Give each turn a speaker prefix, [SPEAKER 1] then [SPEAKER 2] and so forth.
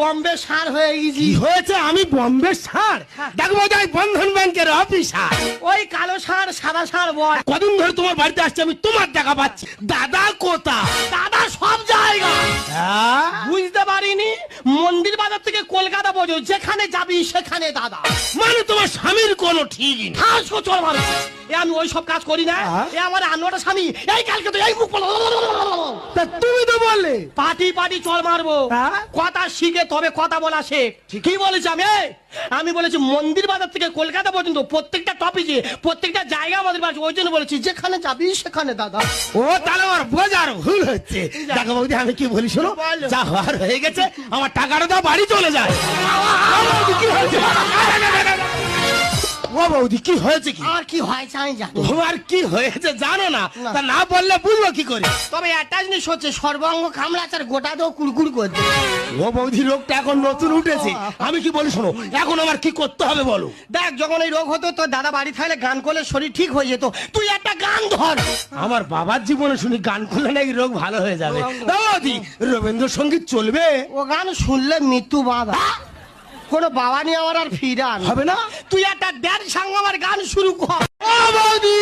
[SPEAKER 1] বম্বে সার হয়ে গেছি।
[SPEAKER 2] কি হয়েছে? আমি বম্বে সার? দেখবো যাই বন্ধন ব্যাংকের অফিসার।
[SPEAKER 1] ওই কালো সার সাদা সার বল।
[SPEAKER 2] কদিন ধরে তোমার বাড়িতে আসছে, আমি তোমার দেখা পাচ্ছি। দাদা কোথা?
[SPEAKER 1] দাদা সব জায়গা।
[SPEAKER 2] হ্যাঁ?
[SPEAKER 1] বুঝতে পারিনি, মন্দির বাজার থেকে কলকাতা পর্যন্ত যেখানে যাবি সেখানে দাদা।
[SPEAKER 2] মানে তোমার স্বামীর কোনো ঠিকই নেই।
[SPEAKER 1] হাসো চল মারো। এ আমি ওই সব কাজ করি না। এ আমার আনোয়ারটা স্বামী, এই কালকে তো এই মুখ
[SPEAKER 2] তা তুমি তো বললে
[SPEAKER 1] পাটি পাটি চল মারবো।
[SPEAKER 2] হ্যাঁ?
[SPEAKER 1] কথা শিখে তবে কথা বলা শেখ। কি বলেছি আমি? আমি বলেছি মন্দির বাজার থেকে কলকাতা পর্যন্ত প্রত্যেকটা টপিকে প্রত্যেকটা জায়গা আমাদের বাড়ি, ওই জন্য বলেছি যেখানে যাবি সেখানে দাদা।
[SPEAKER 2] ও তাহলে আমার বোঝার ভুল হচ্ছে। দেখো বৌদি, আমি কি বলি শোনো,
[SPEAKER 1] বলো।
[SPEAKER 2] যা হওয়ার হয়ে গেছে, আমার টাকাটা দাও, বাড়ি চলে যায়। ও বৌদি, কি হয়েছে? ও বৌদি, কি হয়েছে? কি
[SPEAKER 1] আর কি হয়েছে আমি জানি।
[SPEAKER 2] তোমার কি হয়েছে জানো না?
[SPEAKER 1] না।
[SPEAKER 2] তা না বললে বুঝবো কি করে?
[SPEAKER 1] তবে একটা জিনিস হচ্ছে, সর্বাঙ্গ কামড়াচার গোটা দেও কুড়কুড় করতে।
[SPEAKER 2] ও বৌদি, রোগটা এখন নতুন উঠেছে। আমি কি বলি শোনো, এখন আমার কি করতে হবে বলো?
[SPEAKER 1] দেখ, যখন এই রোগ হতো তোর দাদা বাড়ি থাকলে গান করলে শরীর ঠিক হয়ে যেত। তুই একটা গান ধর।
[SPEAKER 2] আমার বাবার জীবনে শুনি গান করলে নাকি রোগ ভালো হয়ে যাবে। তা বৌদি, রবীন্দ্রসঙ্গীত চলবে?
[SPEAKER 1] ও গান শুনলে মৃত্যু বাবা। কোনো বাবা নিয়ে আমার আর ফিরান
[SPEAKER 2] হবে না?
[SPEAKER 1] তুই একটা ড্যান্স সঙ্গ আমার গান শুরু কর।
[SPEAKER 2] ও বৌদি,